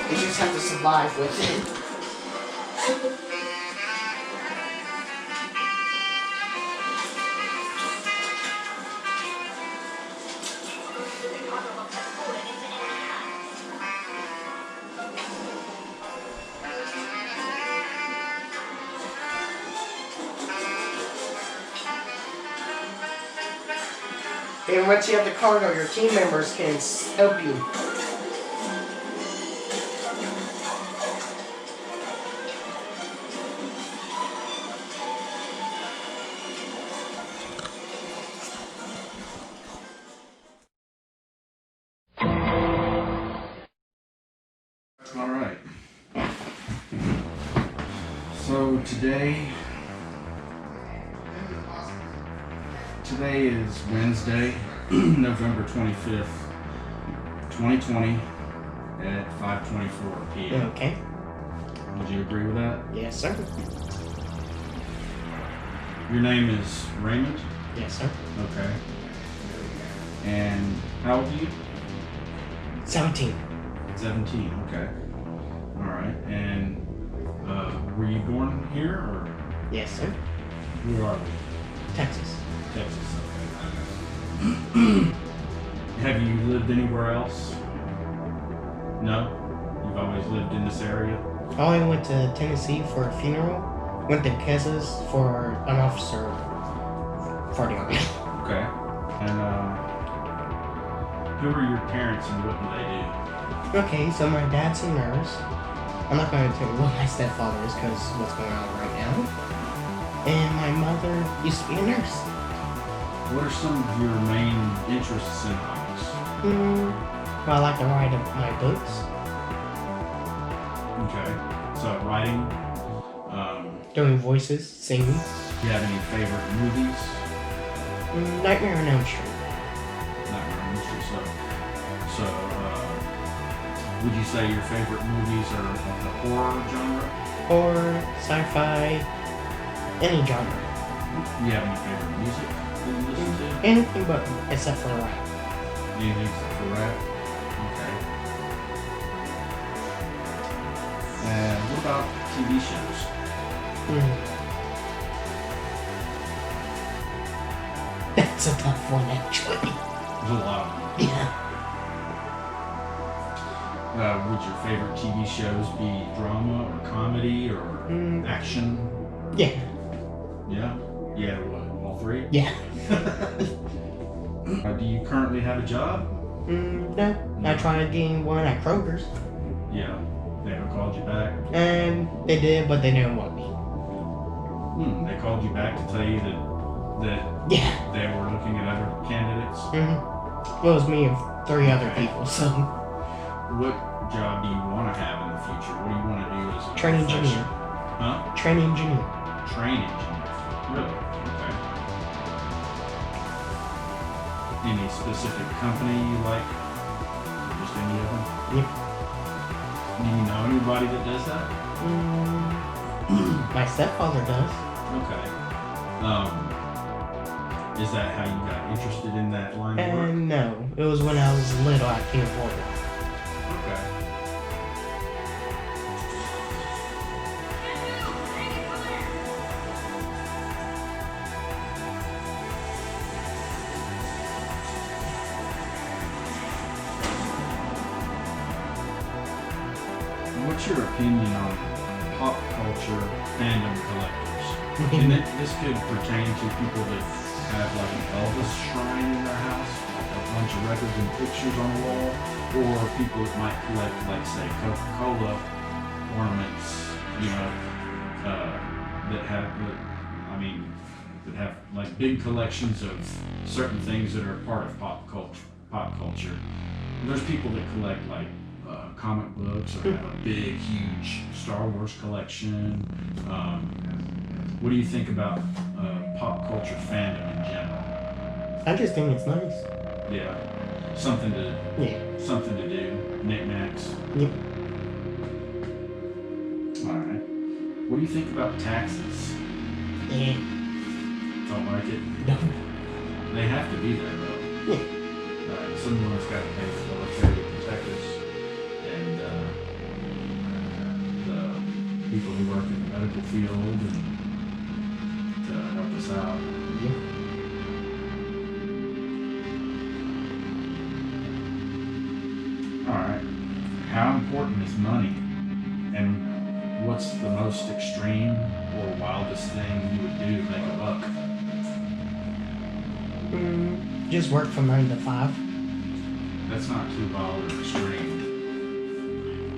You just have to survive with it. And once you have the cargo, your team members can help you. All right. So today is Wednesday, November 25th, 2020 at 5:24 p.m. Okay. Would you agree with that? Yes, sir. Your name is Raymond? Yes, sir. Okay. And how old are you? 17. 17, okay. All right. And were you born here or? Yes, sir. Where are we? Texas. Texas, okay. Have you lived anywhere else? No? You've always lived in this area? I only went to Tennessee for a funeral. Went to Kansas for an officer for the Army. Okay. And who are your parents and what do they do? Okay, so my dad's a nurse. I'm not going to tell you what my stepfather is because what's going on right now. And my mother used to be a nurse. What are some of your main interests and hobbies? Well, I like to write my books. Okay. So writing. Doing voices, singing. Do you have any favorite movies? Nightmare on Elm Street. Nightmare on Elm Street. So, would you say your favorite movies are of the horror genre? Or sci-fi, any genre. Do you have any favorite music that you listen to? Anything but except for rap. Anything except for rap? Okay. And what about TV shows? That's a tough one, actually. There's a lot of them. Yeah. Would your favorite TV shows be drama or comedy or action? Yeah. Yeah? Yeah, what? All three? Yeah. Do you currently have a job? No. I tried getting one at Kroger's. Yeah. They haven't called you back? And they did, but they didn't want me. They called you back to tell you that Yeah. they were looking at other candidates? Well, it was me and 3 other people, so. What job do you want to have in the future? What do you want to do as a Train profession? engineer. Huh? Train engineer. Train engineer. Really? Okay. Any specific company you like? Just any of them? Yep. Do you know anybody that does that? My stepfather does. Okay. Is that how you got interested in that line of work? No. It was when I was little, I can't afford it. Okay. What's your opinion on pop culture fandom collectors? And this could pertain to people that have like an Elvis shrine in their house, like a bunch of records and pictures on the wall, or people that might collect, like say, Coca-Cola ornaments, you know, that have like big collections of certain things that are part of pop culture. And there's people that collect like comic books or have a big, huge Star Wars collection. What do you think about pop culture fandom in general? I just think it's nice. Yeah, something to do. Knickknacks. Yep. All right. What do you think about taxes? Yeah. Don't like it? No. They have to be there though. Yeah. Someone's got to pay for the military to protect us, and people who work in the medical field and to help us out. Yeah. Alright. How important is money? And what's the most extreme or wildest thing you would do to make a buck? Just work from 9 to 5. That's not too wild or extreme.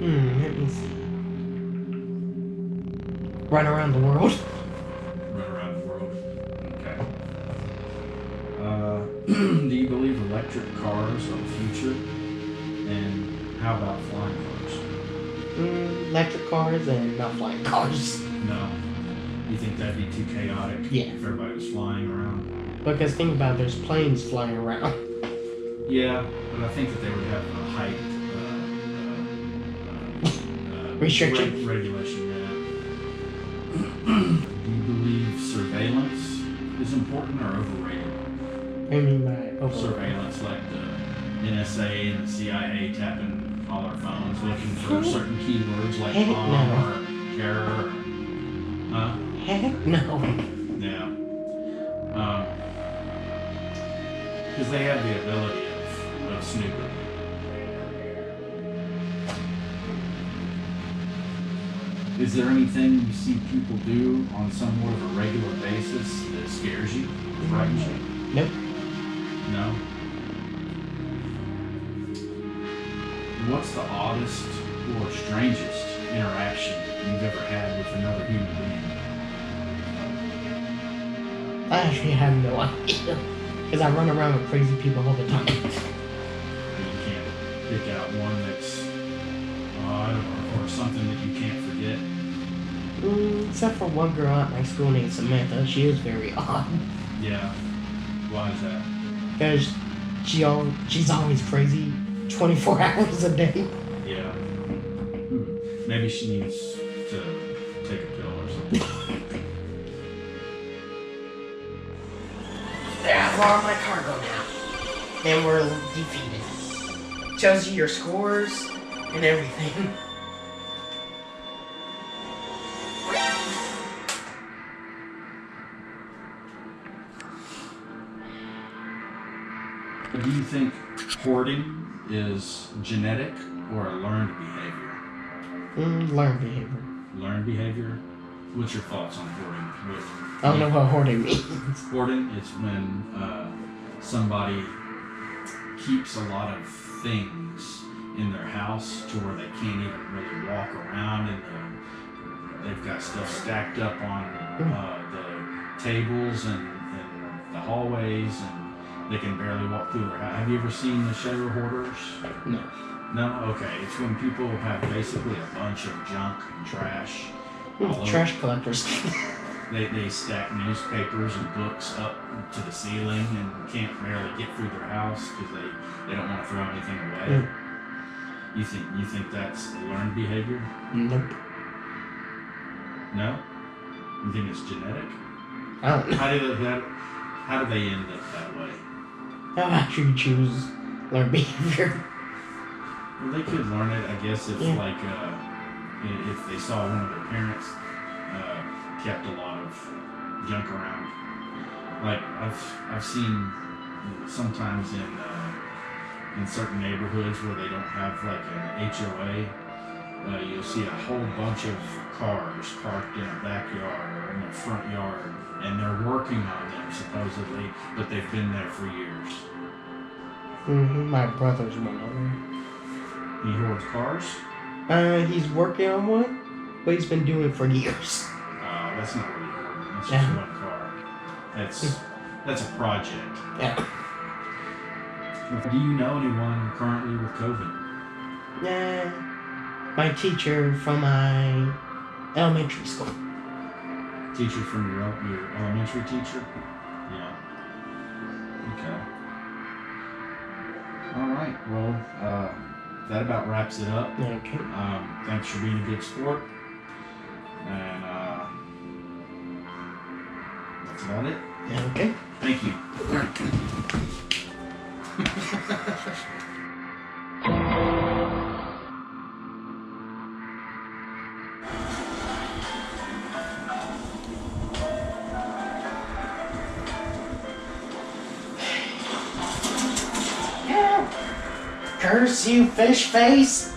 Let me see. Run around the world. Run around the world. Okay. Do you believe electric cars are the future? And how about flying cars? Electric cars and not flying cars. No. You think that'd be too chaotic? Yeah. If everybody was flying around? Because think about it, there's planes flying around. Yeah, but I think that they would have a height Restriction. Regulation, yeah. Do you believe surveillance is important or overrated? I mean by Surveillance, like the NSA and the CIA tapping all our phones, looking for certain keywords like bomb or terror. Huh? Heck no. Yeah. Because they have the ability of snooping. Is there anything you see people do on somewhat of a regular basis that scares you, frightens you? Nope. No? What's the oddest or strangest interaction you've ever had with another human being? I actually have no idea. Because I run around with crazy people all the time. You can't pick out one that's odd or something that you can't forget? Except for one girl at my school named Samantha. She is very odd. Yeah. Why is that? Because she's always crazy 24 hours a day. Yeah. Maybe she needs to take a pill or something. There, well, my cargo now. And we're defeated. Tells you your scores and everything. Do you think hoarding is genetic or a learned behavior? Learned behavior. Learned behavior? What's your thoughts on hoarding? I don't know what hoarding means. Hoarding is when somebody keeps a lot of things in their house to where they can't even really walk around, and they've got stuff stacked up on the tables and the hallways, and they can barely walk through their house. Have you ever seen the shadow hoarders? No. No? Okay. It's when people have basically a bunch of junk and trash. Trash collectors. They stack newspapers and books up to the ceiling and can't barely get through their house because they don't want to throw anything away. You think that's learned behavior? Nope. No? You think it's genetic? I don't know. How do they end up that way? I'll actually choose learned behavior. Well, they could learn it, I guess, if if they saw one of their parents kept a lot of junk around. Like I've seen sometimes in certain neighborhoods where they don't have like an HOA, you'll see a whole bunch of cars parked in a backyard or in a front yard, and they're working on them supposedly, but they've been there for years. My brother's one of them. He hoards cars? He's working on one, but he's been doing it for years. That's not really hoarding. That's just one car. That's a project. Yeah. Do you know anyone currently with COVID? My teacher from my elementary school. Teacher from your elementary teacher? Yeah. Okay. All right. Well, that about wraps it up. Okay. Thanks for being a good sport. And that's about it. Okay. Thank you. Curse you, fish face!